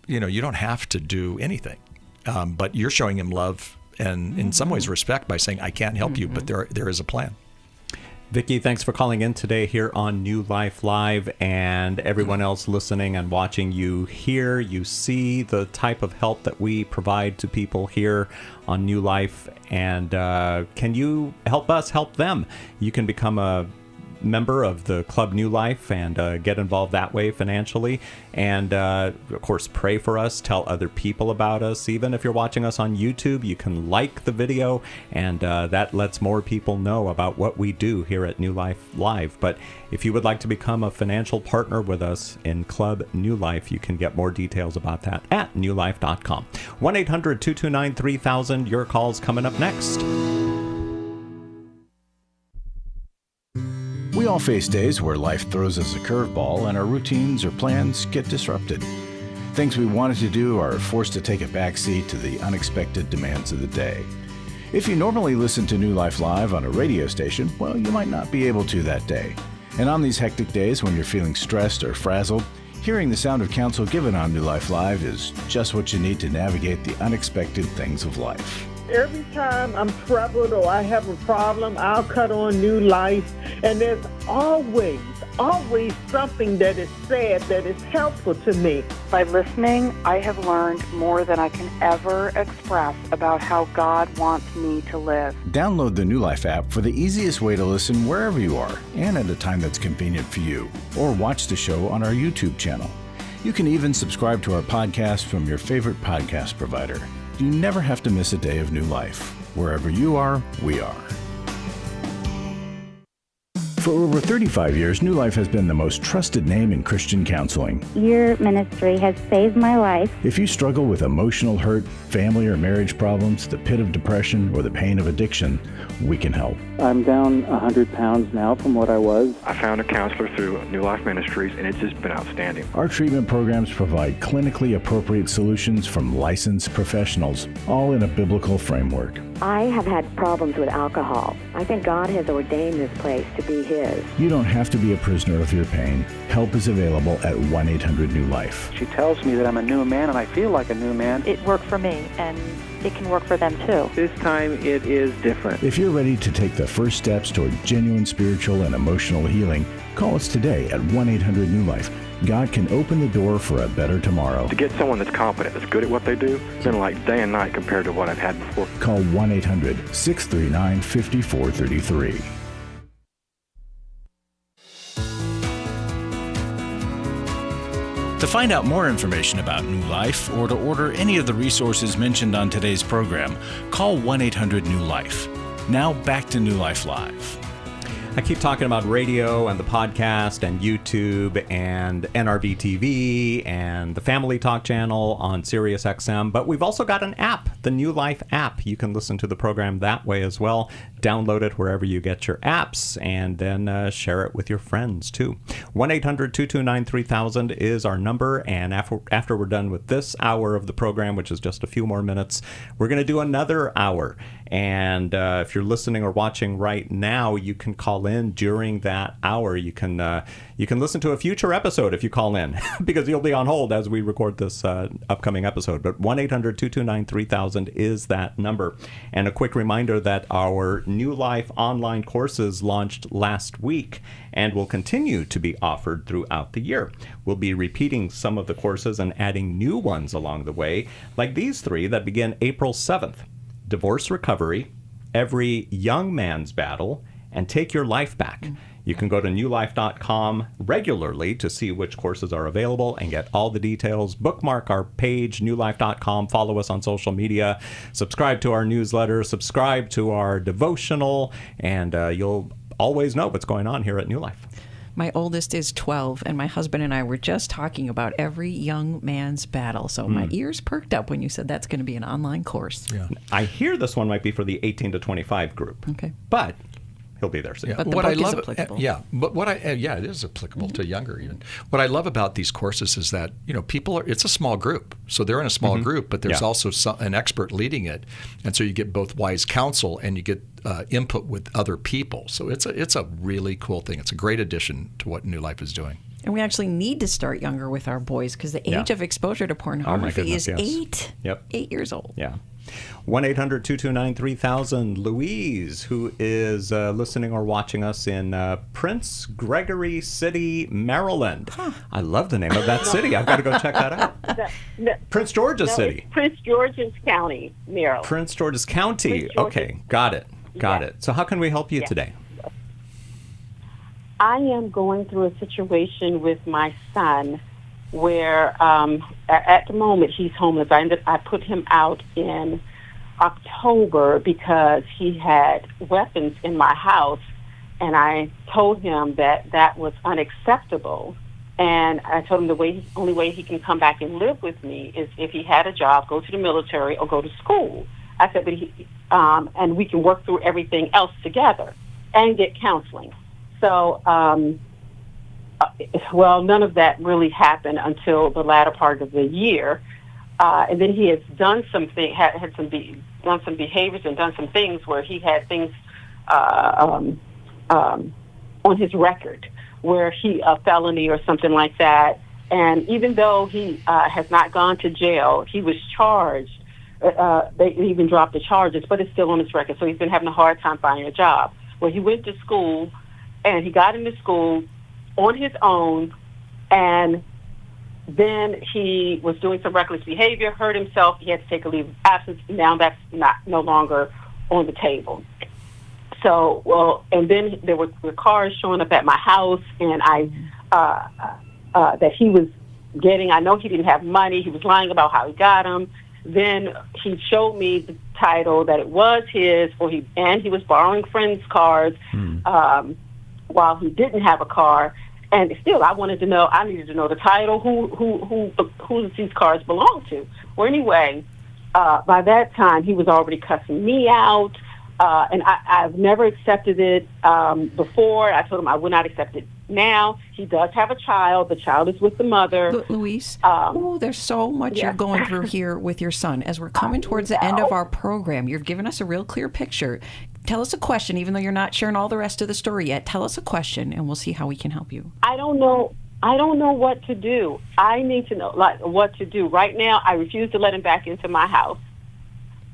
to do anything. But you're showing him love and in some ways respect by saying, I can't help you, but there is a plan. Vicki, thanks for calling in today here on New Life Live, and everyone else listening and watching. You hear, you see the type of help that we provide to people here on New Life, and can you help us help them? You can become a member of the Club New Life and get involved that way financially. And of course, pray for us, tell other people about us. Even if you're watching us on YouTube, you can like the video, and that lets more people know about what we do here at New Life Live. But if you would like to become a financial partner with us in Club New Life, you can get more details about that at newlife.com. 1-800-229-3000. Your call's coming up next. We all face days where life throws us a curveball and our routines or plans get disrupted. Things we wanted to do are forced to take a backseat to the unexpected demands of the day. If you normally listen to New Life Live on a radio station, well, you might not be able to that day. And on these hectic days when you're feeling stressed or frazzled, hearing the sound of counsel given on New Life Live is just what you need to navigate the unexpected things of life. Every time I'm troubled or I have a problem, I'll cut on New Life, and there's always something that is said that is helpful to me. By listening, I have learned more than I can ever express about how God wants me to live. Download the New Life app for the easiest way to listen wherever you are and at a time that's convenient for you, or watch the show on our YouTube channel. You can even subscribe to our podcast from your favorite podcast provider. You never have to miss a day of New Life. Wherever you are, we are. For over 35 years, New Life has been the most trusted name in Christian counseling. Your ministry has saved my life. If you struggle with emotional hurt, family or marriage problems, the pit of depression, or the pain of addiction, we can help. I'm down 100 pounds now from what I was. I found a counselor through New Life Ministries, and it's just been outstanding. Our treatment programs provide clinically appropriate solutions from licensed professionals, all in a biblical framework. I have had problems with alcohol. I think God has ordained this place to be His. You don't have to be a prisoner of your pain. Help is available at 1-800-NEW-LIFE. She tells me that I'm a new man, and I feel like a new man. It worked for me, and it can work for them too. This time it is different. If you're ready to take the first steps toward genuine spiritual and emotional healing, call us today at 1-800-NEW-LIFE. God can open the door for a better tomorrow. To get someone that's competent, that's good at what they do, it's been like day and night compared to what I've had before. Call 1-800-639-5433. To find out more information about New Life or to order any of the resources mentioned on today's program, call 1-800-NEW-LIFE. Now back to New Life Live. I keep talking about radio and the podcast and YouTube and NRB TV and the Family Talk channel on Sirius XM, but we've also got an app, the New Life app. You can listen to the program that way as well. Download it wherever you get your apps and then share it with your friends too. 1-800-229-3000 is our number, and after we're done with this hour of the program, which is just a few more minutes, we're going to do another hour. And if you're listening or watching right now, you can call in during that hour. You can listen to a future episode if you call in because you'll be on hold as we record this upcoming episode. But 1-800-229-3000 is that number. And a quick reminder that our New Life online courses launched last week and will continue to be offered throughout the year. We'll be repeating some of the courses and adding new ones along the way, like these three that begin April 7th. Divorce Recovery, Every Young Man's Battle, and Take Your Life Back. You can go to newlife.com regularly to see which courses are available and get all the details. Bookmark our page, newlife.com. Follow us on social media. Subscribe to our newsletter. Subscribe to our devotional. And you'll always know what's going on here at New Life. My oldest is 12, and my husband and I were just talking about Every Young Man's Battle. So my ears perked up when you said that's going to be an online course. Yeah. I hear this one might be for the 18 to 25 group. Okay. But he'll be there soon. Yeah. But the what book I love, is applicable. It is applicable to younger even. What I love about these courses is that it's a small group, so they're in a small group, but there's also an expert leading it, and so you get both wise counsel and you get input with other people. So it's a really cool thing. It's a great addition to what New Life is doing. And we actually need to start younger with our boys because the age of exposure to pornography is 8. Yep. 8 years old. Yeah. 1-800-229-3000. Louise, who is listening or watching us in Prince Gregory City, Maryland. Huh. I love the name of that city. I've got to go check that out. Prince George's City. Prince George's County, Maryland. Prince George's County. Okay, got it. Got it. So how can we help you today? I am going through a situation with my son where at the moment he's homeless. I put him out in October because he had weapons in my house, and I told him that was unacceptable. And I told him the only way he can come back and live with me is if he had a job, go to the military, or go to school. I said, but and we can work through everything else together and get counseling. So, none of that really happened until the latter part of the year. And then he has done something, done some behaviors and done some things where he had things on his record where a felony or something like that. And even though he has not gone to jail, he was charged. They even dropped the charges, but it's still on his record. So he's been having a hard time finding a job. Well, he went to school, and he got into school on his own, and then he was doing some reckless behavior, hurt himself. He had to take a leave of absence. Now that's no longer on the table. So, and then there were cars showing up at my house, and that he was getting. I know he didn't have money. He was lying about how he got them. Then he showed me the title that it was his, and he was borrowing friends' cars. while he didn't have a car. And still, I needed to know the title, who these cars belong to. Well, anyway, by that time, he was already cussing me out, and I've never accepted it before. I told him I would not accept it now. He does have a child. The child is with the mother. Louise, there's so much you're going through here with your son. As we're coming towards the end of our program, you've given us a real clear picture. Tell us a question, even though you're not sharing all the rest of the story yet. Tell us a question, and we'll see how we can help you. I don't know what to do. I need to know what to do. Right now, I refuse to let him back into my house.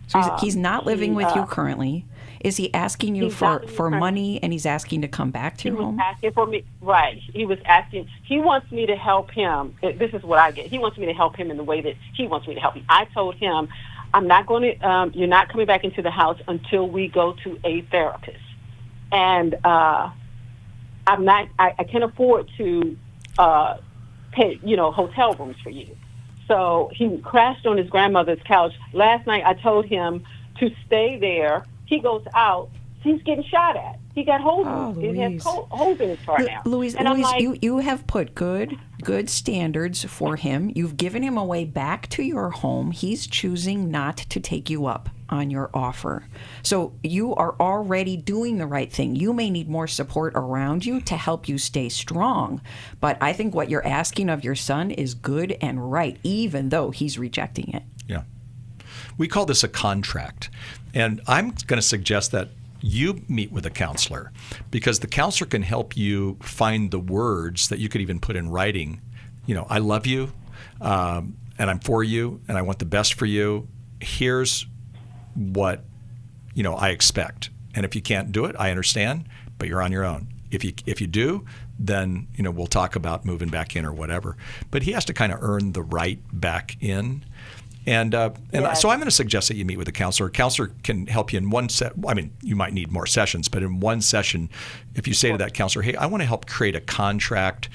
So he's not living with you currently. Is he asking you for money, and he's asking to come back to your home? He was asking for me, right. He was asking. He wants me to help him. This is what I get. He wants me to help him in the way that he wants me to help him. I told him, I'm not going to, you're not coming back into the house until we go to a therapist. And I can't afford to pay, hotel rooms for you. So he crashed on his grandmother's couch. Last night I told him to stay there. He goes out. He's getting shot at. He got holes. He has holes in his car now. Louise, you have put good standards for him. You've given him a way back to your home. He's choosing not to take you up on your offer. So you are already doing the right thing. You may need more support around you to help you stay strong. But I think what you're asking of your son is good and right, even though he's rejecting it. Yeah. We call this a contract. And I'm going to suggest that you meet with a counselor, because the counselor can help you find the words that you could even put in writing. I love you, and I'm for you, and I want the best for you. Here's what I expect. And if you can't do it, I understand, but you're on your own. If you do, then we'll talk about moving back in or whatever. But he has to kind of earn the right back in. And so I'm going to suggest that you meet with a counselor. A counselor can help you in one set. I mean, you might need more sessions, but in one session, if you say to that counselor, hey, I want to help create a contract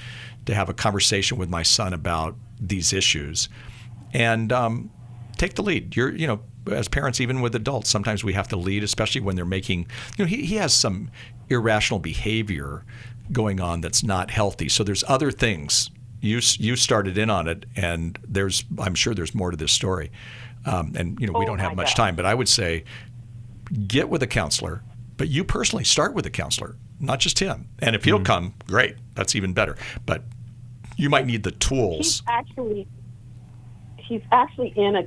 to have a conversation with my son about these issues, and take the lead. As parents, even with adults, sometimes we have to lead, especially when they're making, he has some irrational behavior going on that's not healthy. So there's other things. You started in on it, and I'm sure there's more to this story. We don't have much time, but I would say get with a counselor, but you personally start with a counselor, not just him. And if he'll come, great, that's even better. But you might need the tools. He's actually in a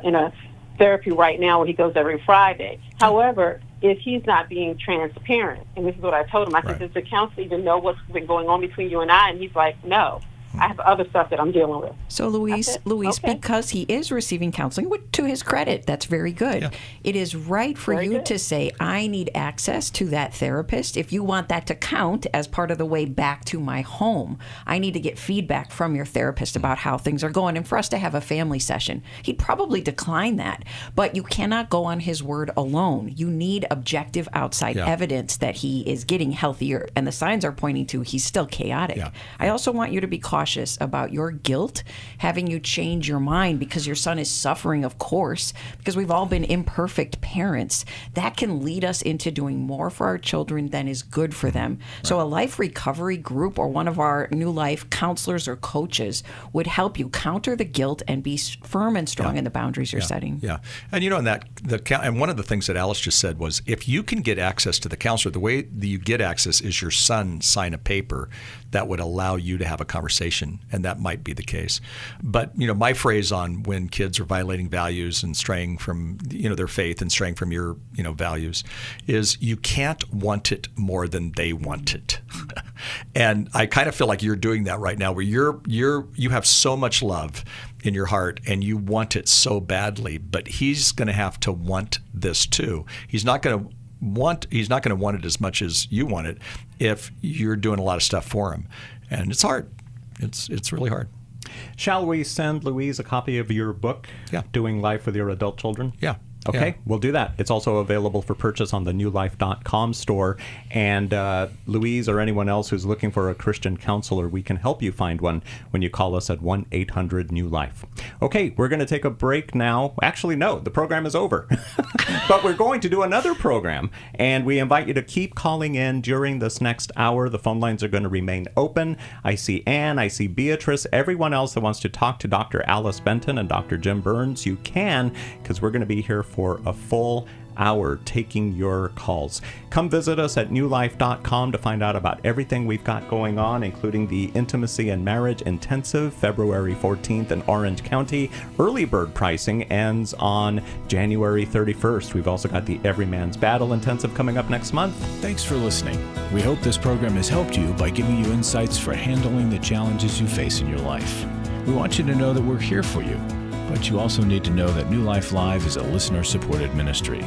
in a therapy right now where he goes every Friday. However, if he's not being transparent, and this is what I told him, I said, does the counselor even know what's been going on between you and I? And he's like, no. I have other stuff that I'm dealing with. So, Louise, because he is receiving counseling, which, to his credit, that's very good. Yeah. It is right for you to say, I need access to that therapist. If you want that to count as part of the way back to my home, I need to get feedback from your therapist about how things are going, and for us to have a family session. He'd probably decline that, but you cannot go on his word alone. You need objective outside evidence that he is getting healthier, and the signs are pointing to he's still chaotic. Yeah. I also want you to be cautious about your guilt having you change your mind because your son is suffering, of course, because we've all been imperfect parents. That can lead us into doing more for our children than is good for them. Right. So a life recovery group or one of our New Life counselors or coaches would help you counter the guilt and be firm and strong in the boundaries you're setting. Yeah. And and one of the things that Alice just said was, if you can get access to the counselor, the way that you get access is your son sign a paper that would allow you to have a conversation, and that might be the case. But my phrase on when kids are violating values and straying from their faith and straying from your values is, you can't want it more than they want it. And I kind of feel like you're doing that right now, where you have so much love in your heart and you want it so badly, but he's going to have to want this too. He's not going to want it as much as you want it if you're doing a lot of stuff for him. And it's hard. It's really hard. Shall we send Louise a copy of your book, Doing Life with Your Adult Children? Yeah. Okay, we'll do that. It's also available for purchase on the newlife.com store. And Louise or anyone else who's looking for a Christian counselor, we can help you find one when you call us at 1-800-NEW-LIFE. Okay, we're going to take a break now. Actually, no, the program is over. But we're going to do another program, and we invite you to keep calling in during this next hour. The phone lines are going to remain open. I see Ann, I see Beatrice, everyone else that wants to talk to Dr. Alice Benton and Dr. Jim Burns, you can, because we're going to be here for a full hour taking your calls. Come visit us at newlife.com to find out about everything we've got going on, including the Intimacy and Marriage Intensive, February 14th in Orange County. Early bird pricing ends on January 31st. We've also got the Every Man's Battle Intensive coming up next month. Thanks for listening. We hope this program has helped you by giving you insights for handling the challenges you face in your life. We want you to know that we're here for you. But you also need to know that New Life Live is a listener-supported ministry.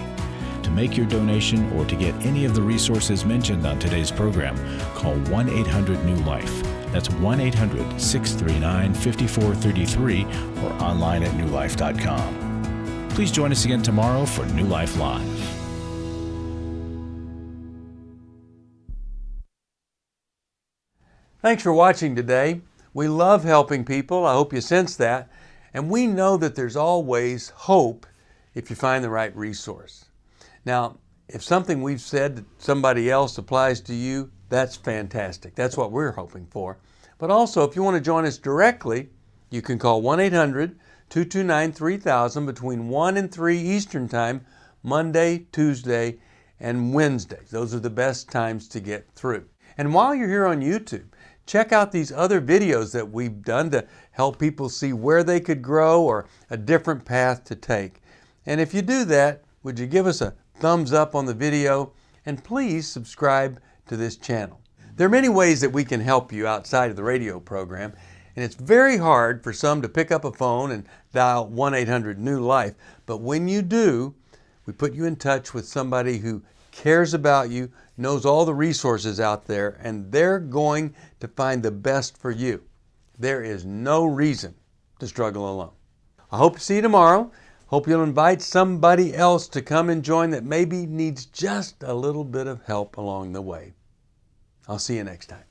To make your donation or to get any of the resources mentioned on today's program, call 1-800-NEW-LIFE. That's 1-800-639-5433 or online at newlife.com. Please join us again tomorrow for New Life Live. Thanks for watching today. We love helping people. I hope you sense that. And we know that there's always hope if you find the right resource. Now, if something we've said to somebody else applies to you, that's fantastic. That's what we're hoping for. But also, if you want to join us directly, you can call 1-800-229-3000 between 1 and 3 Eastern Time, Monday, Tuesday, and Wednesday. Those are the best times to get through. And while you're here on YouTube, check out these other videos that we've done to help people see where they could grow or a different path to take. And if you do that, would you give us a thumbs up on the video, and please subscribe to this channel. There are many ways that we can help you outside of the radio program, and it's very hard for some to pick up a phone and dial 1-800-NEW-LIFE, but when you do, we put you in touch with somebody who cares about you, knows all the resources out there, and they're going to find the best for you. There is no reason to struggle alone. I hope to see you tomorrow. Hope you'll invite somebody else to come and join that maybe needs just a little bit of help along the way. I'll see you next time.